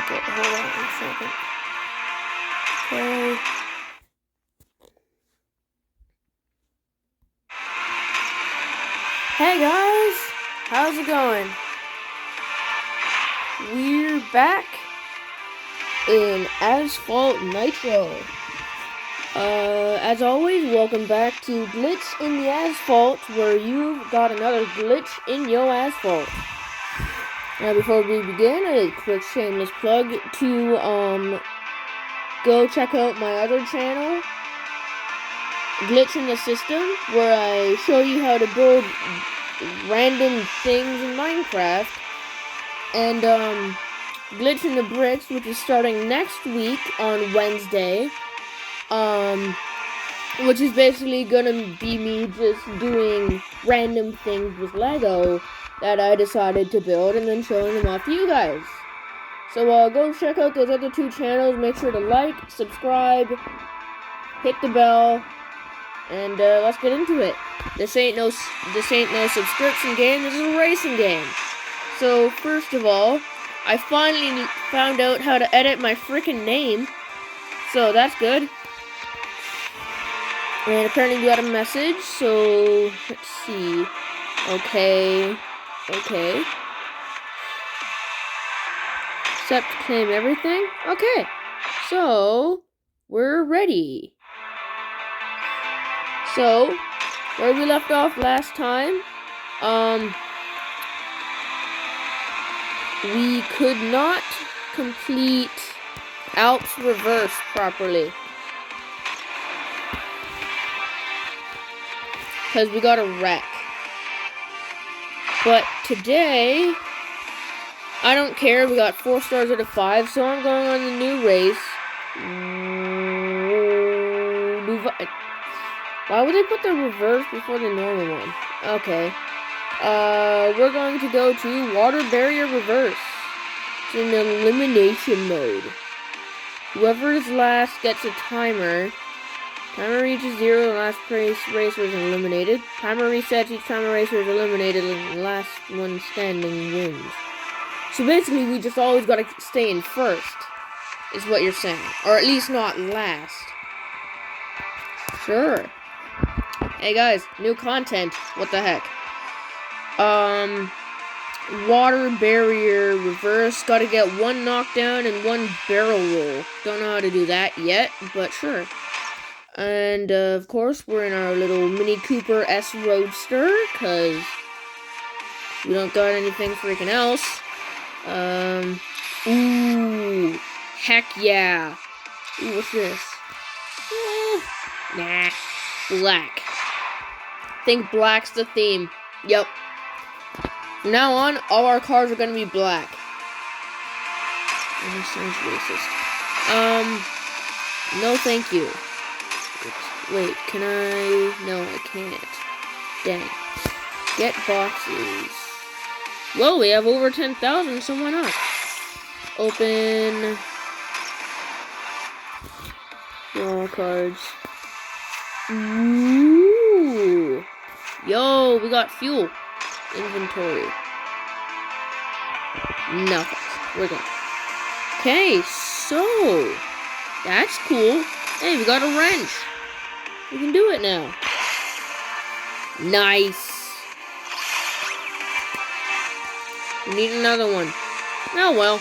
Okay, hold on a second. Okay. Hey guys, how's it going? We're back in Asphalt Nitro. As always, welcome back to Glitch in the Asphalt, where you've got another glitch in your asphalt. Now, before we begin, a quick shameless plug to go check out my other channel, Glitch in the System, where I show you how to build random things in Minecraft, and Glitch in the Bricks, which is starting next week on Wednesday, which is basically gonna be me just doing random things with Lego that I decided to build and then showing them off to you guys. So go check out those other two channels. Make sure to like, subscribe, hit the bell, and let's get into it. This ain't no subscription game. This is a racing game. So first of all, I finally found out how to edit my freaking name. So that's good. And apparently we got a message. So let's see. Okay. Accept, claim everything. Okay. So we're ready. So where we left off last time, we could not complete Alps reverse properly because we got a wreck. But today, I don't care. We got 4 stars out of 5, so I'm going on the new race. Why would they put the reverse before the normal one? Okay. We're going to go to Water Barrier Reverse. It's in elimination mode. Whoever is last gets a timer. Timer reaches 0, the last racer is eliminated. Timer resets each time a racer is eliminated, and the last one standing wins. So basically, we just always gotta stay in first, is what you're saying. Or at least not last. Sure. Hey guys, new content. What the heck? Water barrier reverse. Gotta get 1 knockdown and 1 barrel roll. Don't know how to do that yet, but sure. And of course, we're in our little Mini Cooper S Roadster, cause we don't got anything freaking else. Ooh, heck yeah. Ooh, what's this? Nah, black. Think black's the theme. Yep. From now on, all our cars are gonna be black. That sounds racist. No thank you. Wait, can I? No, I can't. Dang. Get boxes. Whoa, we have over 10,000, so why not? Open. Raw cards. Ooh. Yo, we got fuel. Inventory. Nothing. We're good. Okay, so that's cool. Hey, we got a wrench. We can do it now. Nice. We need another one. Oh well.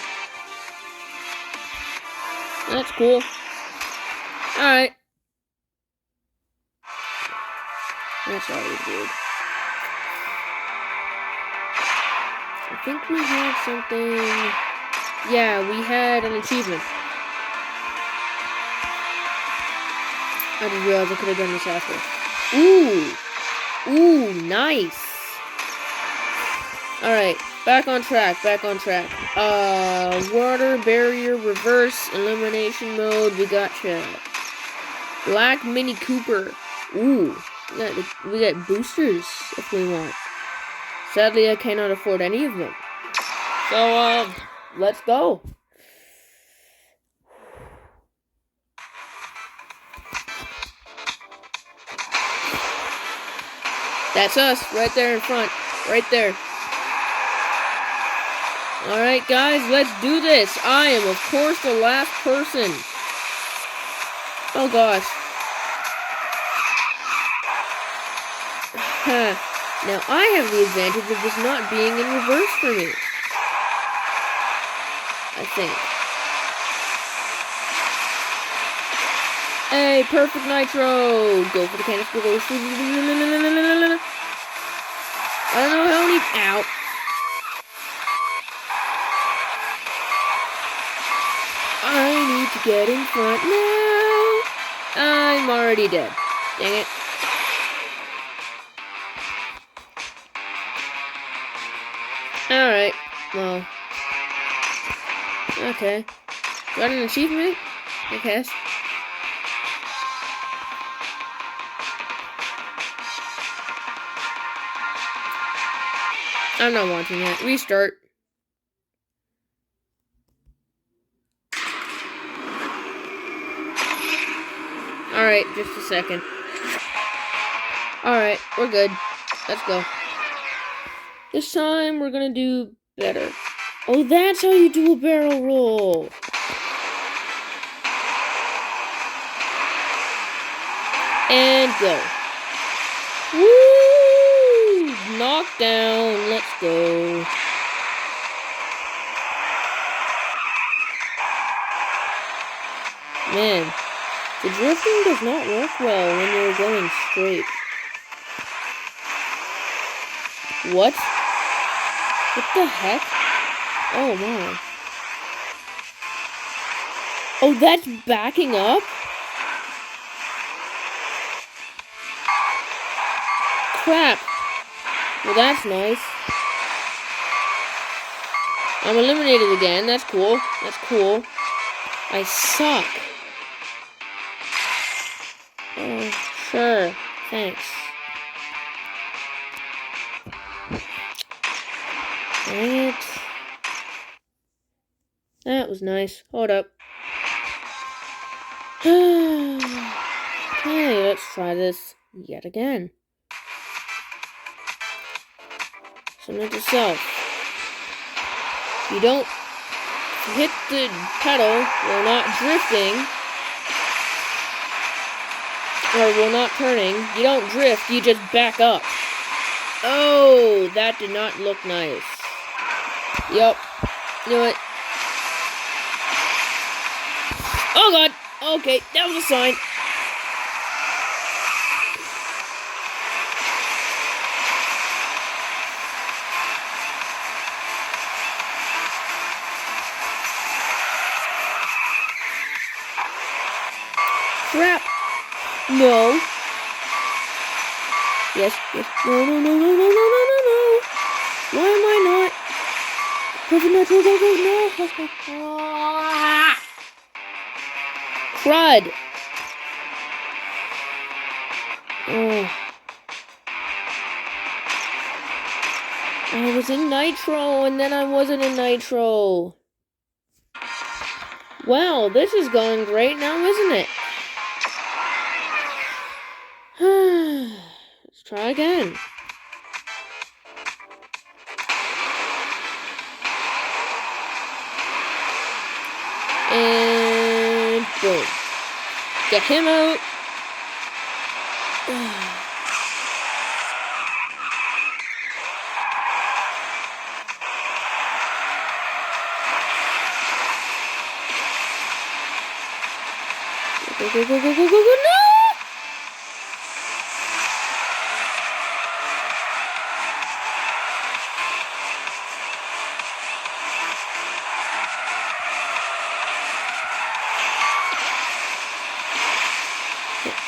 That's cool. Alright. That's always good. I think we had something. Yeah, we had an achievement. I just realized I could have done this after. Ooh, nice. Alright, back on track. Water barrier reverse elimination mode. We gotcha. Black Mini Cooper. Ooh, we got boosters if we want. Sadly, I cannot afford any of them. So, let's go. That's us, right there in front. Right there. Alright, guys, let's do this. I am, of course, the last person. Oh, gosh. Now, I have the advantage of this not being in reverse for me. I think. Hey, perfect nitro! Go for the canister. Go. I don't know how many. Ow. I need to get in front now. I'm already dead. Dang it. Alright. Well. Okay. Got an achievement? I guess. I'm not watching that. Restart. Alright, just a second. Alright, we're good. Let's go. This time, we're gonna do better. Oh, that's how you do a barrel roll. And go. Woo! Knockdown. Let's go. Man, the drifting does not work well when you're going straight. What? What the heck? Oh my. Oh, that's backing up? Crap. Well, that's nice. I'm eliminated again. That's cool. That's cool. I suck. Oh, sure. Thanks. Dang it. That was nice. Hold up. Okay, let's try this yet again. So note to self. You don't hit the pedal while not drifting, or while not turning. You don't drift, you just back up. Oh, that did not look nice. Yup. Knew it. Oh god. Okay, that was a sign. Crap. No. Yes, yes. No, no, no, no, no, no, no, no, no. Why am I not? Perfect nitro, go, go, no. Crud. Oh. I was in nitro, and then I wasn't in nitro. Well, this is going great now, isn't it? Let's try again. And boom. Get him out. Go, go, go, go, go, go, go, no!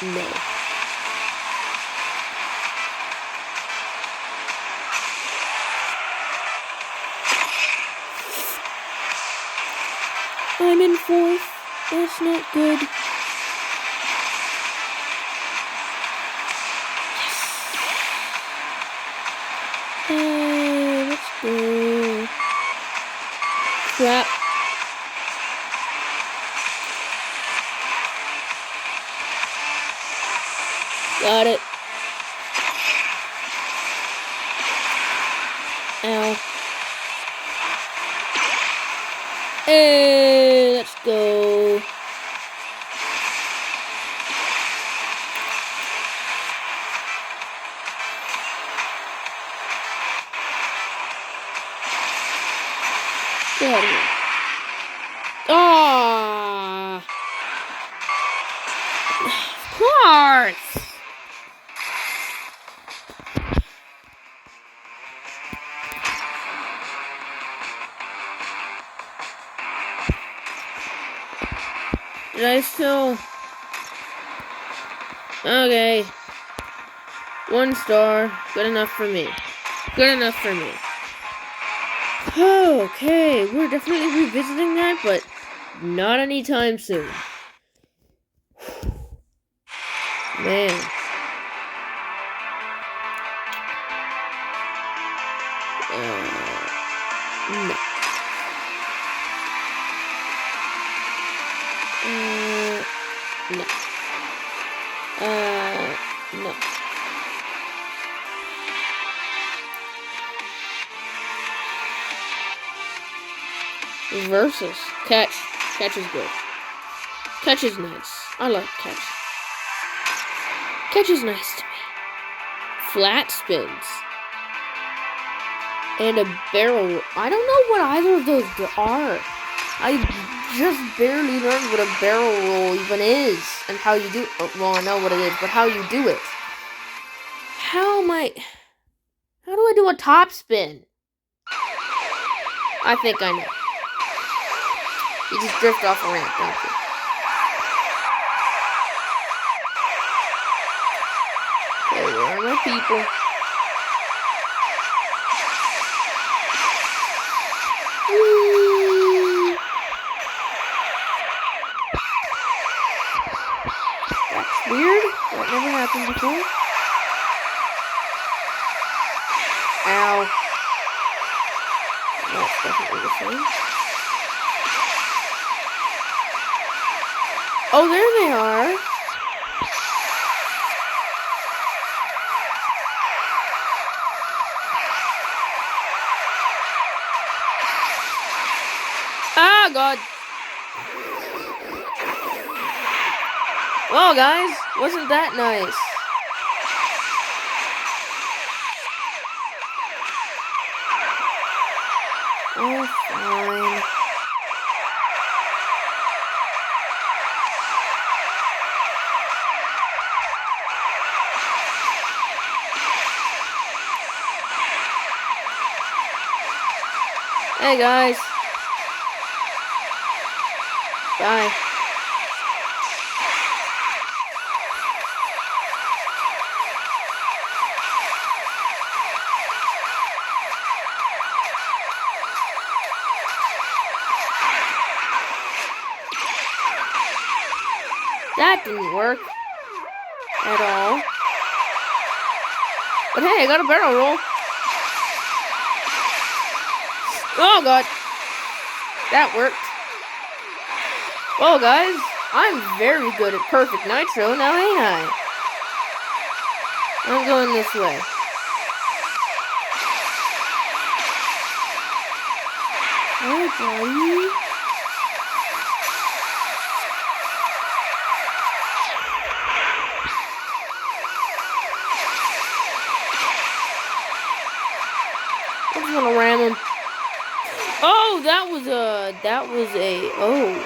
No. I'm in fourth. That's not good. Let's go. Crap. Got it. Ow. Hey, let's go. Get out of here. Ah, of course. Did I still? Okay. 1 star. Good enough for me. Good enough for me. Okay, we're definitely revisiting that, but not anytime soon. Man. No. No. No. Versus. Catch. Catch is good. Catch is nice. I like catch. Catch is nice to me. Flat spins. And a barrel. I don't know what either of those are. I just barely learned what a barrel roll even is. And how you do it. Well, I know what it is, but how you do it. How do I do a top spin? I think I know. You just drift off a ramp, don't you? Okay, where are my people? Whee! That's weird. That never happened before. Ow. That's definitely the same. Oh, there they are. Ah, God. Well, guys, wasn't that nice? Oh, fine. Hey, guys. Bye. That didn't work at all. But hey, I got a barrel roll. Oh, God. That worked. Well, guys, I'm very good at perfect nitro now, ain't I? I'm going this way. Hey, buddy. I'm just gonna ram him. Oh, that was a, oh.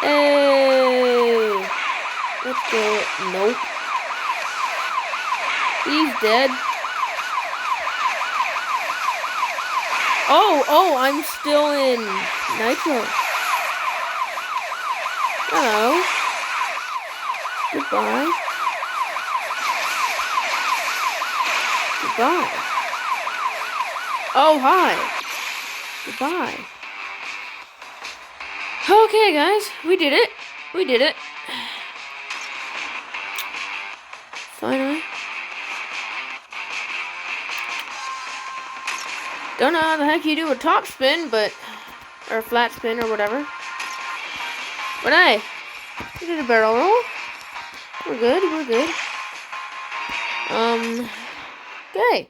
Hey, let's go. Nope. He's dead. Oh, I'm still in nitro. Hello. Goodbye. Goodbye. Oh, hi. Goodbye. Okay, guys, we did it. We did it. Finally. Don't know how the heck you do a top spin, but, or a flat spin or whatever. But hey, we did a barrel roll. We're good, we're good. Okay.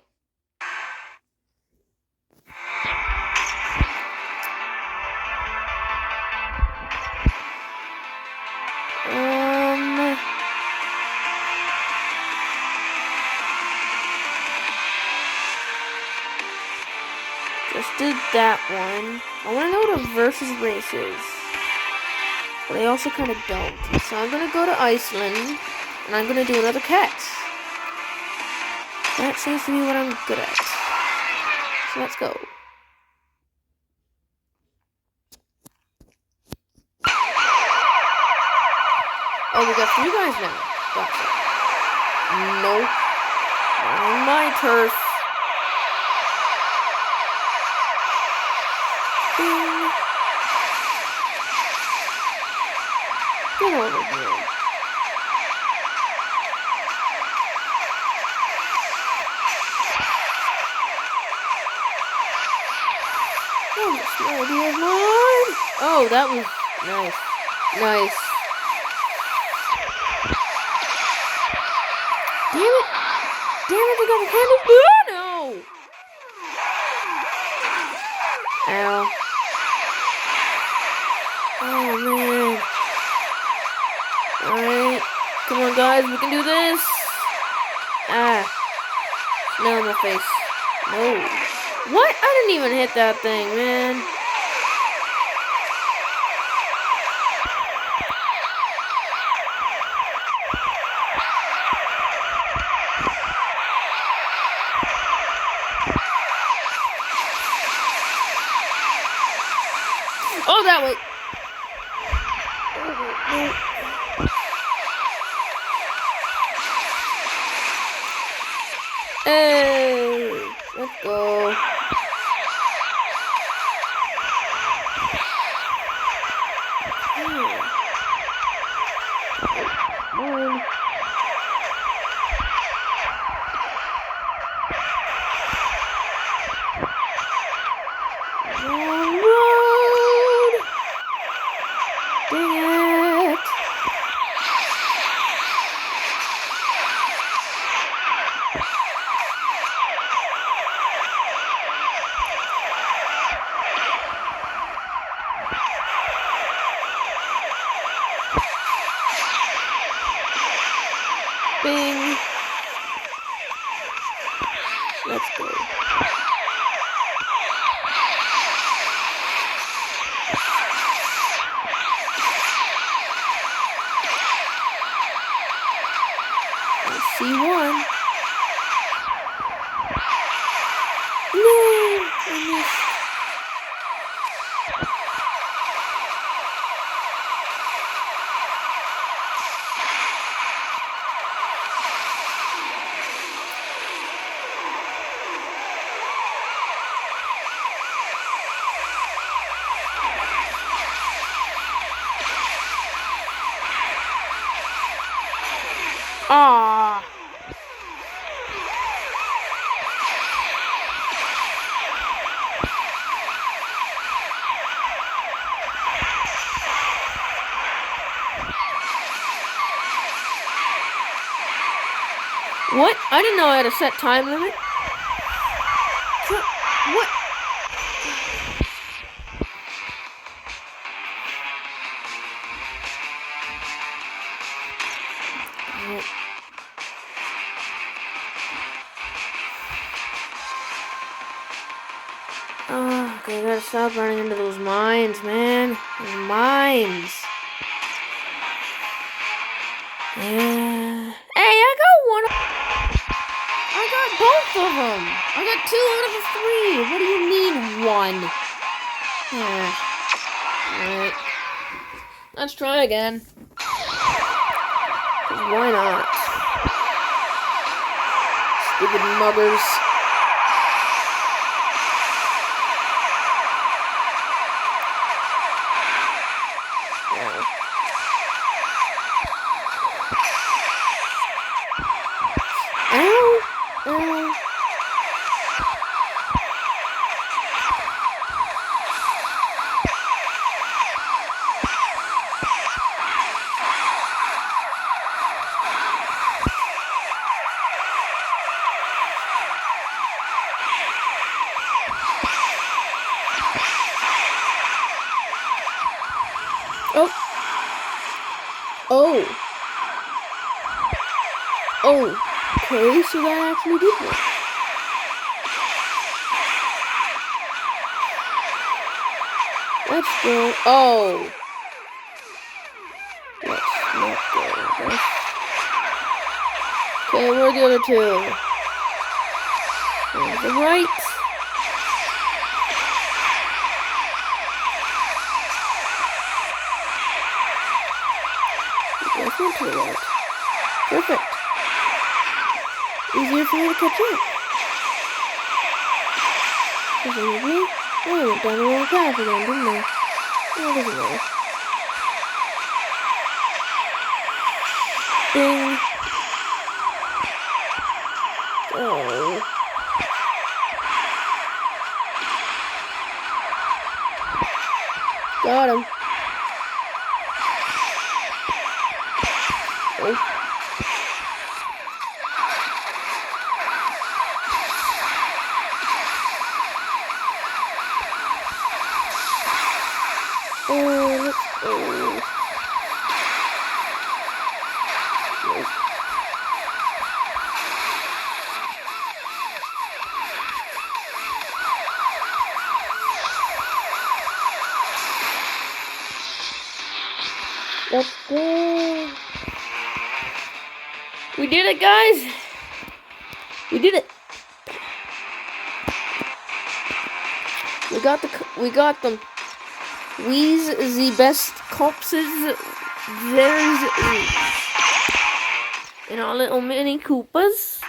Just did that one. I want to know what a versus race is. But I also kind of don't. So I'm going to go to Iceland, and I'm going to do another catch. That seems to be what I'm good at. So let's go. Oh, we got 3 guys now. Gotcha. Nope. Not on my turf. Bing. Get over here. Oh, this idea is mine. Oh, that was nice. Nice. Damn it! Damn it, I got a candle. Oh, no! Ow. Oh, man. Alright. Come on, guys. We can do this. Ah. No, in my face. No. What? I didn't even hit that thing, man. Oh, that way. Hey, let's go. Mine. Wrong road. Dang it. Bing. Let's go. Let's see one. No, I missed. Ah. What? I didn't know I had a set time limit. What? Oh, okay, I gotta stop running into those mines, man. Those mines. Yeah. Hey, I got one. I got both of them. I got 2 out of the 3. What do you mean 1? Yeah. Alright. Let's try again. 'Cause why not? Stupid muggers. Ow! Ow! Oh, okay, so that actually did work. Let's go. Oh. Let's not go. Okay, where are the other two? To the right. There's one to the right. Perfect. Easier for me to catch up. Presumably. Oh, I went down the wrong path again, didn't I? Oh, it doesn't matter. Ding. Oh. Got him. Oh. Oh, let's go. Nope. Let's go. We did it, guys. We did it. We got them. We's the best corpses there's in our little mini Koopas.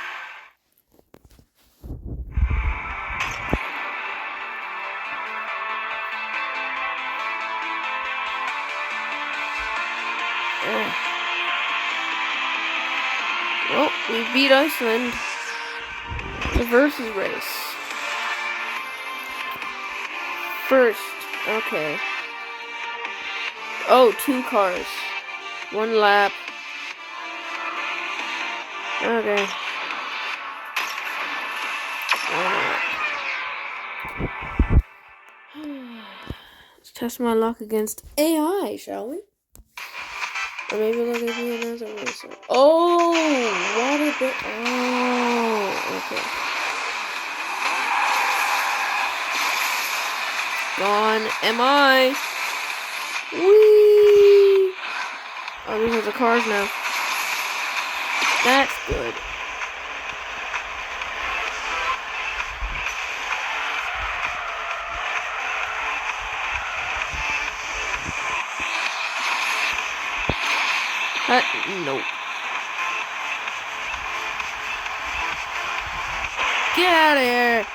Well, we beat Iceland. The versus race. First, okay. Oh, 2 cars. 1 lap. Okay. Let's test my luck against AI, shall we? Or maybe they'll give me another racer. Oh, what a bit. Oh, okay. Gone am I. Whee! Oh, these are the cars now. That's good. Nope. Get out of here.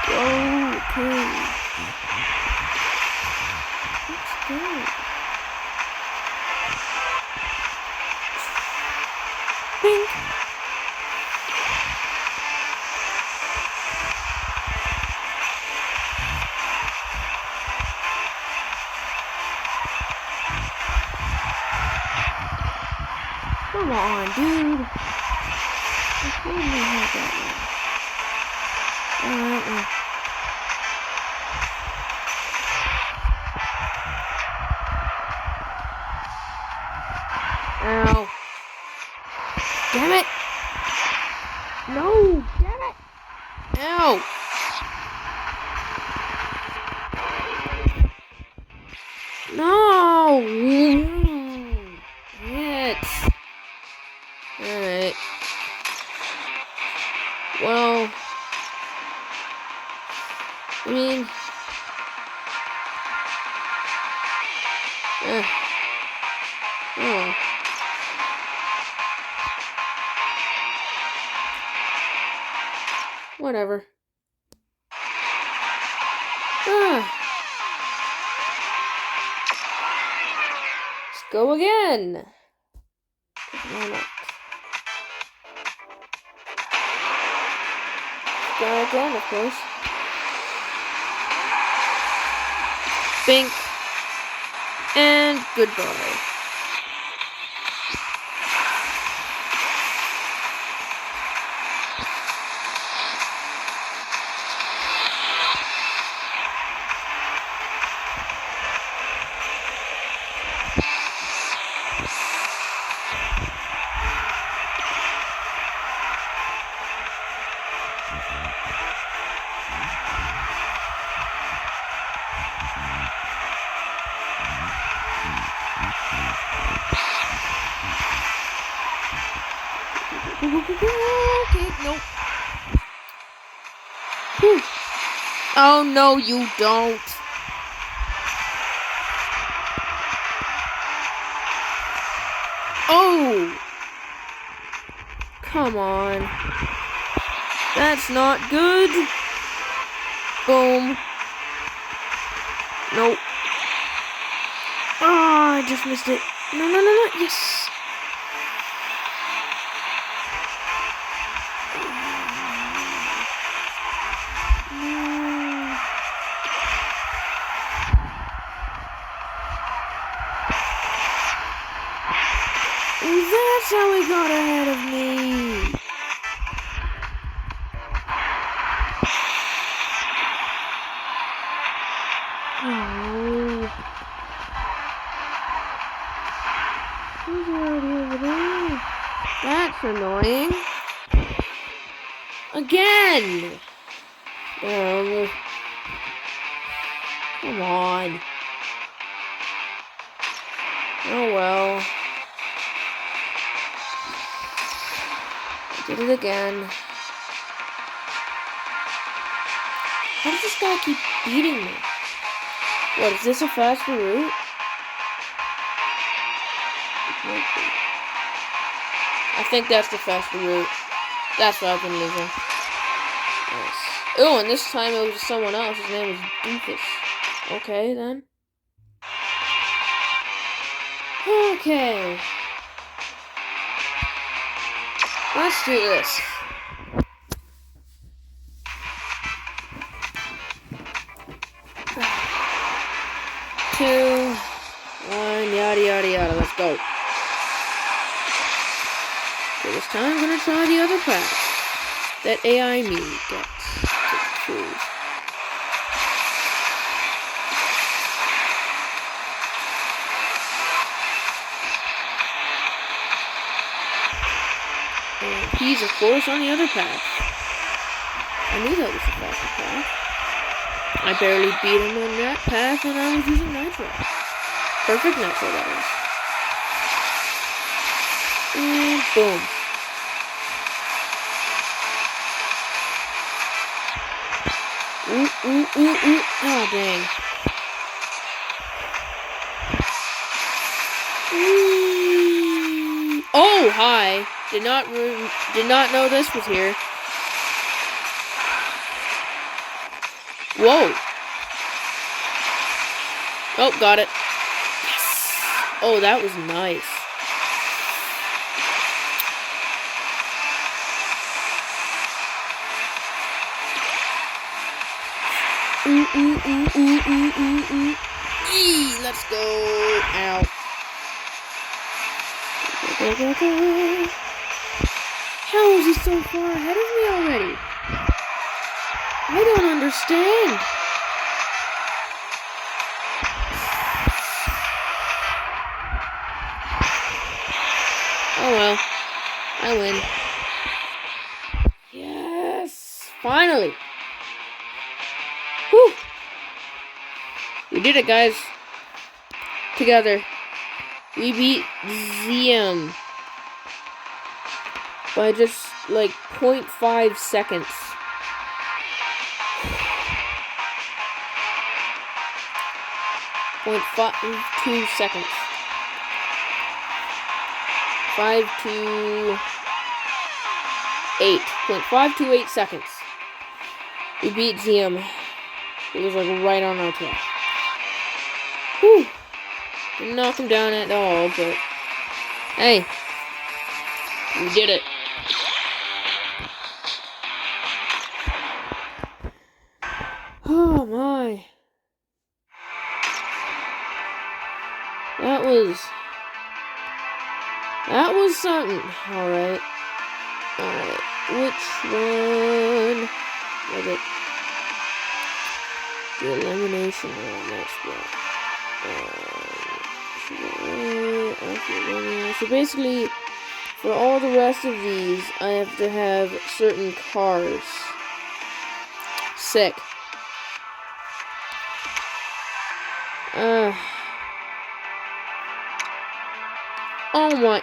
Okay. Let's go. Pink. Come on, dude. I totally had that one. Ow. Damn it! No! Damn it! Ow! No! It. Alright. Well, I mean, oh. Whatever. Let's go again. Why not? Let's go again, of course. Bink. And goodbye. Okay, nope. Whew. Oh, no, you don't. Oh! Come on. That's not good. Boom. Nope. Ah, I just missed it. No. Yes. No. That's how he got ahead of me. Oh. He's already over there. That's annoying. Again. Come on. Oh well. I did it again. How does this guy keep beating me? What, is this a faster route? I think that's the faster route. That's what I've been losing. Nice. Oh, and this time it was someone else. His name was Doofus. Okay, then. Okay. Let's do this. Two, one, yada yada yada. Let's go. Okay, this time I'm gonna try the other path that AI me gets to choose. And he's of course on the other path. I knew that was the faster path. I barely beat him on that path when I was using Nitro. Perfect Nitro, that is. And boom. Ooh. Oh, dang. Ooh. Oh, hi. Did not know this was here. Whoa. Oh, got it. Yes. Oh, that was nice. Ooh. Eee, let's go. Ow. Go. How is he so far ahead of me already? I don't understand. Oh well. I win. Yes! Finally! Whew! We did it, guys. Together. We beat ZM by just like 0.5 seconds. .52 seconds. 0.528 seconds. We beat ZM. It was like right on our tail. Whew. Didn't knock him down at all, but hey, we did it. Oh my. was something. Alright. Which one was it? The elimination round, that's what. So basically, for all the rest of these, I have to have certain cars. Sick. Oh my.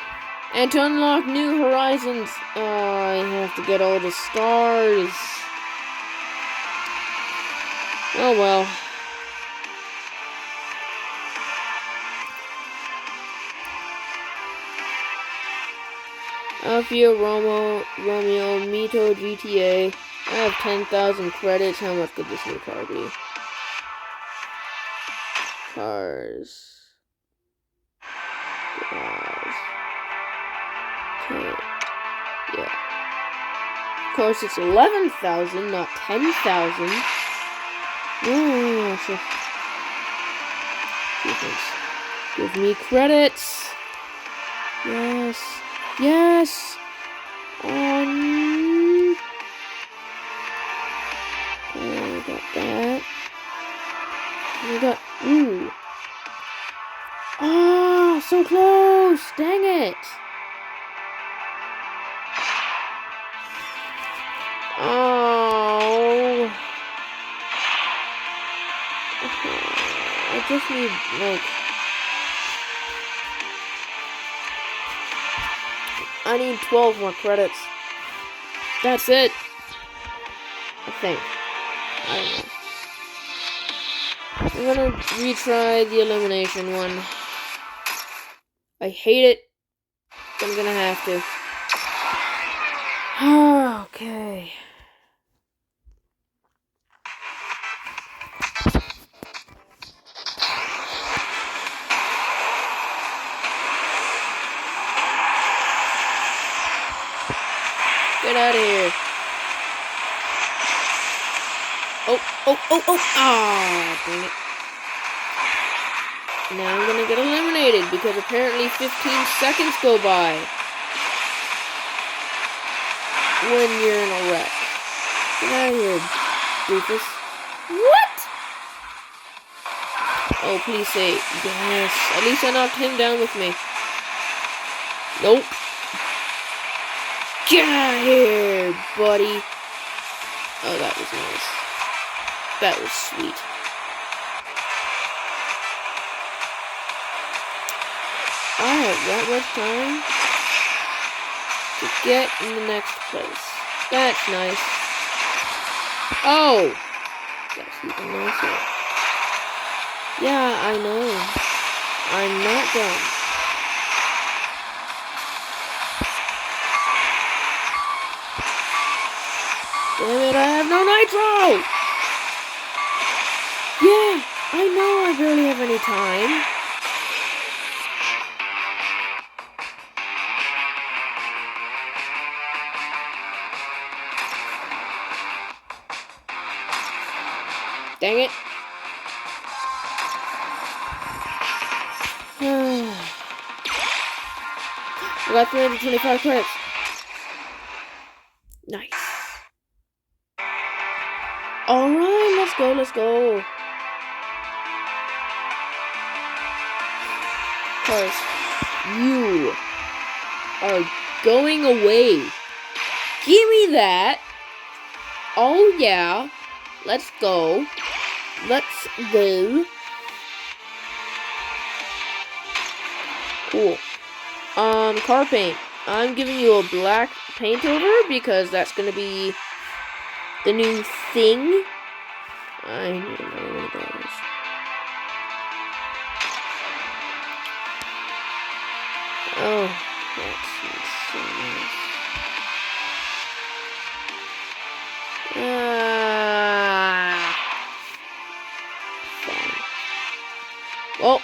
And to unlock new horizons, I have to get all the stars. Oh well. Alfio, Romeo, Mito, GTA. I have 10,000 credits. How much could this new car be? Cars. Okay. Yeah. Of course, it's 11,000, not 10,000. Oh, sure. Give me credits. Yes. Yes. Okay, got that. I got. Ooh. Oh, so close. Dang it. Oh. I just need, I need 12 more credits. That's it. I think. I don't know. I'm gonna retry the elimination one. I hate it, but I'm gonna have to. Okay. Get out of here. Oh. Ah, dang it. Now I'm gonna get eliminated because apparently 15 seconds go by when you're in a wreck. Get out of here, doofus. What? Oh, please say yes. At least I knocked him down with me. Nope. Get out of here, buddy. Oh, that was nice. That was sweet. I have that much time to get in the next place. That's nice. Oh! That's even nicer. Yeah, I know. I'm not done. Damn it, I have no nitro! Yeah, I know I barely have any time. Dang it. I got 325 credits. Nice. Alright, let's go. Cause you are going away. Give me that. Oh yeah. Let's go. Cool. Car paint. I'm giving you a black paint over because that's gonna be the new thing. I need another one of those. Oh, that's so nice. Fine. Oh,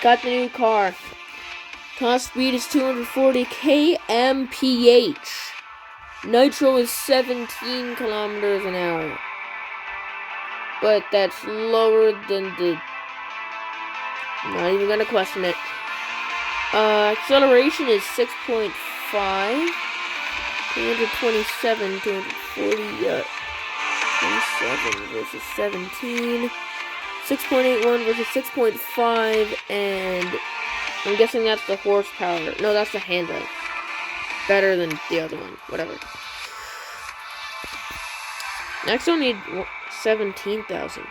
got the new car. Top speed is 240 kmph. Nitro is 17 kilometers an hour. But that's lower than the I'm not even gonna question it. Acceleration is 6.5. 227, 240, 27 versus 17. 6.81 versus 6.5, and I'm guessing that's the horsepower. No, that's the handling. Better than the other one. Whatever. Next, I'll need 17,000.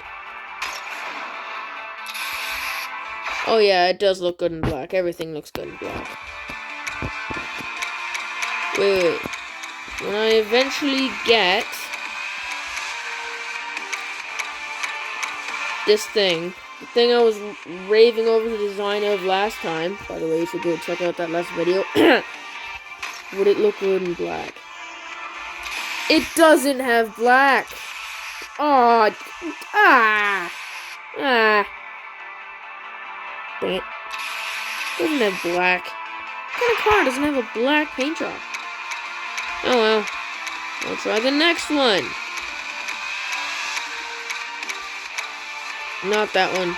Oh yeah, it does look good in black. Everything looks good in black. Wait. When I eventually get this thing, the thing I was raving over the design of last time, by the way, you should go check out that last video, would it look good in black? It doesn't have black! Oh, dang it. It doesn't have black. What kind of car doesn't have a black paint job? Oh well. I'll try the next one. Not that one.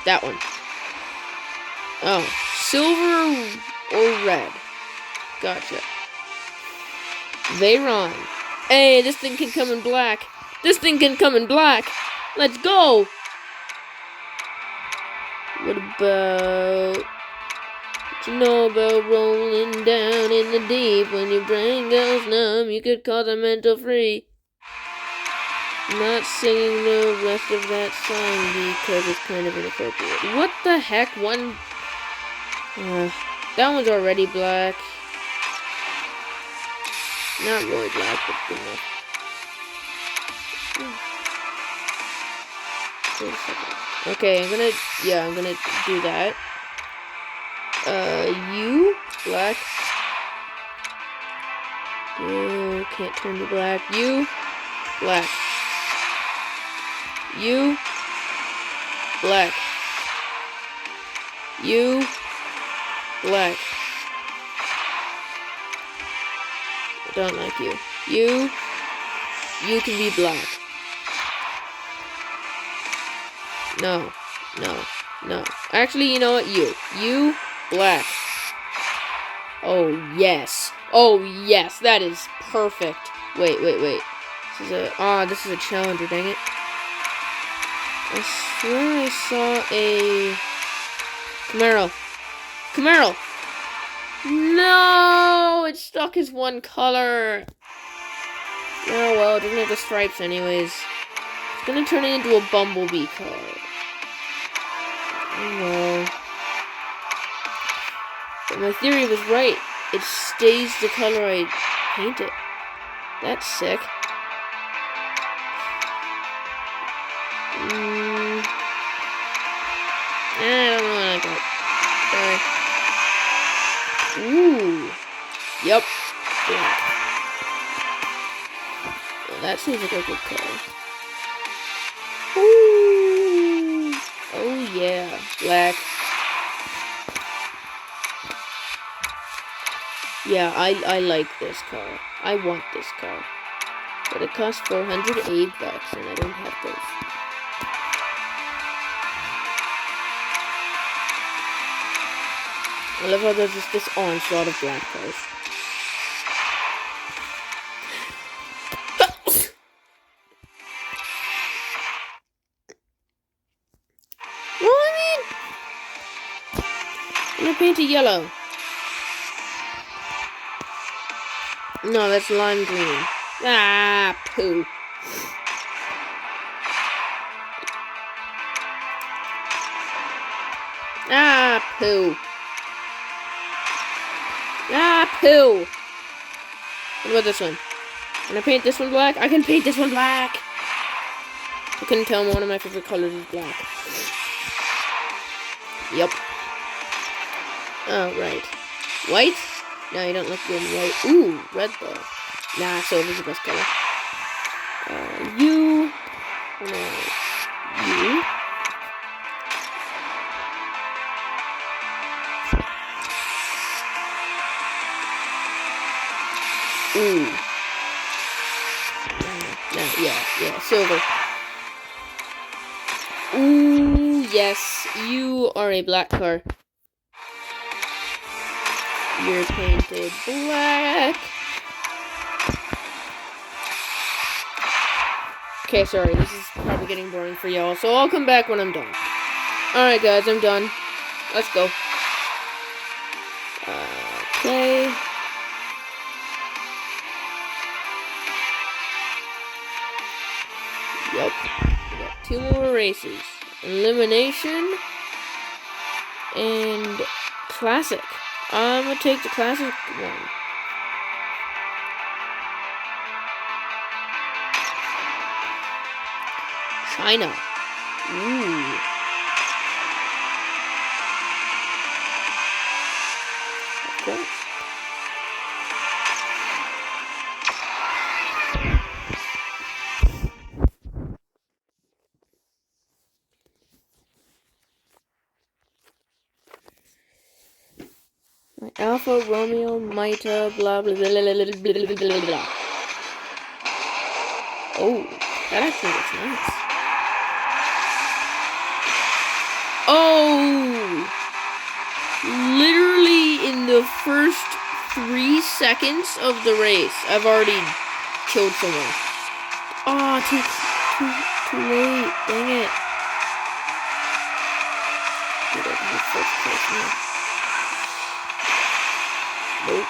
That one. Oh. Silver or red. Gotcha. Veyron. Hey, this thing can come in black. This thing can come in black. Let's go. What about... What you know about rolling down in the deep? When your brain goes numb, you could call it mental free. Not singing the rest of that song because it's kind of inappropriate. What the heck? That one's already black. Not really black, but good enough. Wait a second. Okay, I'm gonna do that. You, black. You can't turn to black. You, black. You, black. You, black. I don't like you. You can be black. No. Actually, you know what? You, black. Oh, yes. Oh, yes. That is perfect. Wait. This is a challenger, dang it. I swear I saw a Camaro. No, it's stuck as one color. Oh well, it doesn't have the stripes anyways. It's gonna turn it into a bumblebee car. Oh well. But my theory was right. It stays the color I paint it. That's sick. I don't really like it. Sorry. Ooh. Yep. Black. Well, that seems like a good color. Ooh. Oh yeah. Black. Yeah, I like this car. I want this car. But it costs $408 and I don't have those. I love how there's just this onslaught of black cars. Well, I mean, I'm gonna paint it yellow. No, that's lime green. Ah, poo. Ah, poo. Ah, poo! What about this one? Can I paint this one black? I can paint this one black! You couldn't tell me one of my favorite colors is black. Yep. Oh, right. White? No, you don't look good in white. Ooh, red though. Nah, silver's the best color. You. Ooh. Yeah, silver. Ooh, Yes, you are a black car. You're painted black. Okay, sorry, this is probably getting boring for y'all, so I'll come back when I'm done. Alright, guys, I'm done. Let's go. Okay. Yep. We got 2 more races. Elimination and classic. I'm gonna take the classic one. China. Ooh. Of course. Alpha Romeo Mita blah blah blah blah blah blah blah blah. Oh, that actually looks nice. Oh, literally in the first 3 seconds of the race, I've already killed someone. Oh, too late. Dang it. Nope.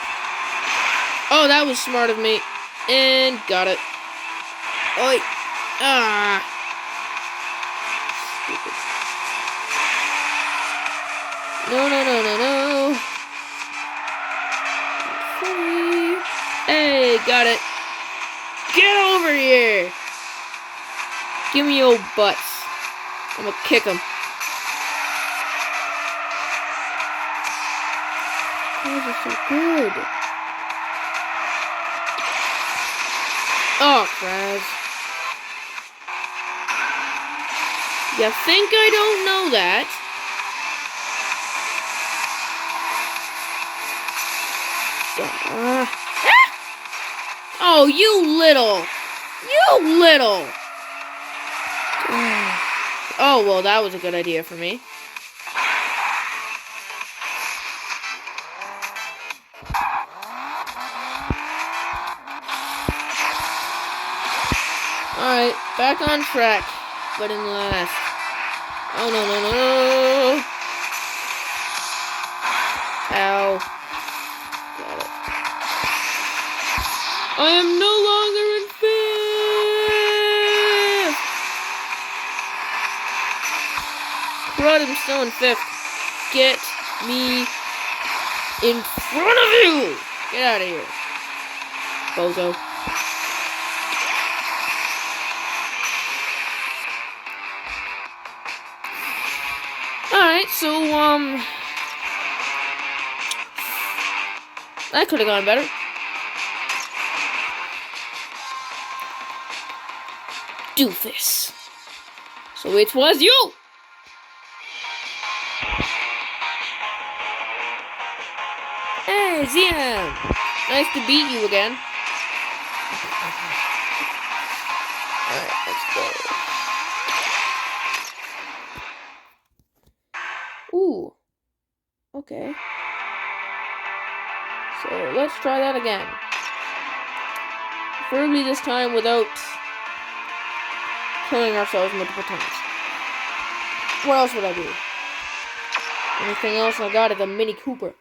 Oh, that was smart of me. And got it. Oi. Ah. Stupid. No. Hey, got it. Get over here. Give me your butts. I'm gonna kick him. Those are so good. Oh, Kraz. You think I don't know that? Oh, you little. Oh, well, that was a good idea for me. Alright, back on track, but in last. Oh, no. Ow. Got it. I am no longer in fifth! Crud, I'm still in fifth. Get me in front of you! Get out of here. Bozo. Alright, so, that could have gone better. Doofus. So it was you! Hey, Zian! Nice to beat you again. Alright, let's go. Ooh. Okay. So, let's try that again. Preferably this time without killing ourselves multiple times. What else would I do? Anything else I got is a Mini Cooper.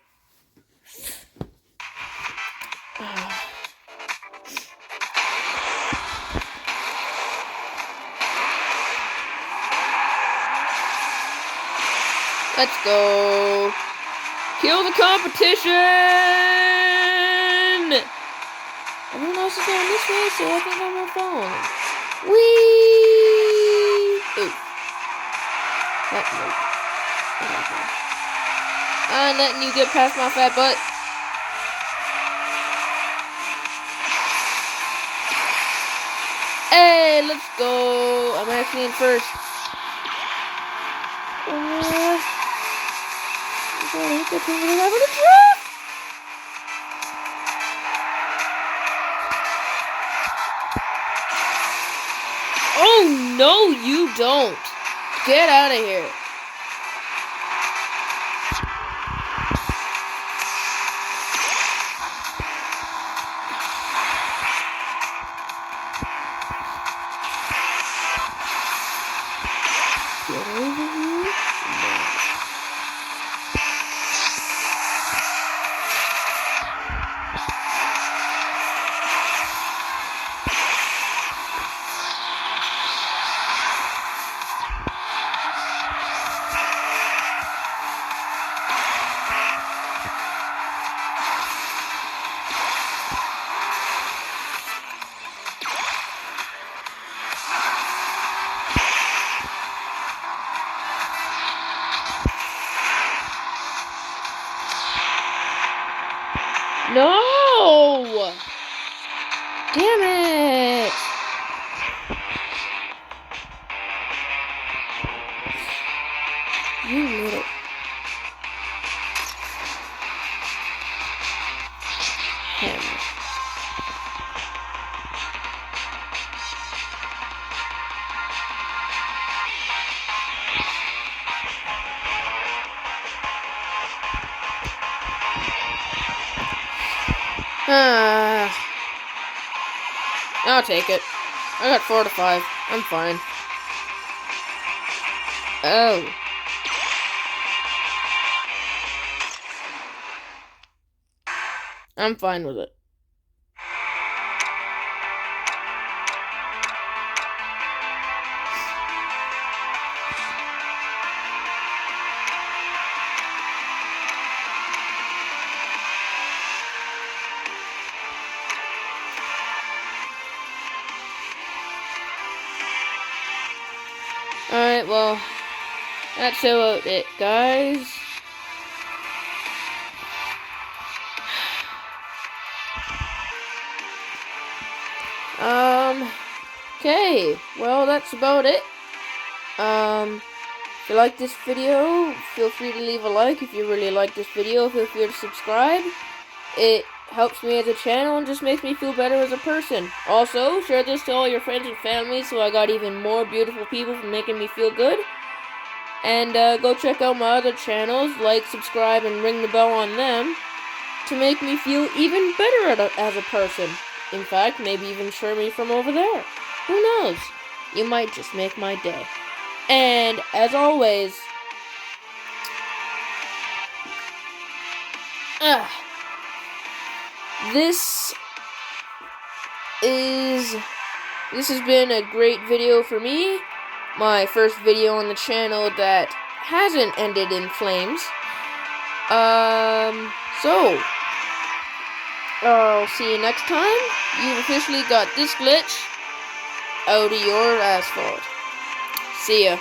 Let's go. Kill the competition! Everyone else is going this way, so I think I'm on phone. Whee! Ooh. I'm letting you get past my fat butt. Hey, let's go. I'm actually in first. Oh, no, you don't. Get out of here. No! Damn it! You little... Hammer. I'll take it. I got 4 to 5. I'm fine. Oh. I'm fine with it. Alright, well, that's about it, guys. Okay, well, that's about it. If you like this video, feel free to leave a like. If you really like this video, feel free to subscribe. It helps me as a channel and just makes me feel better as a person. Also, share this to all your friends and family so I got even more beautiful people for making me feel good. And go check out my other channels, like, subscribe, and ring the bell on them to make me feel even better as a person. In fact, maybe even share me from over there. Who knows? You might just make my day. And as always, this has been a great video for me. My first video on the channel that hasn't ended in flames. So I'll see you next time. You've officially got this glitch out of your asphalt. See ya.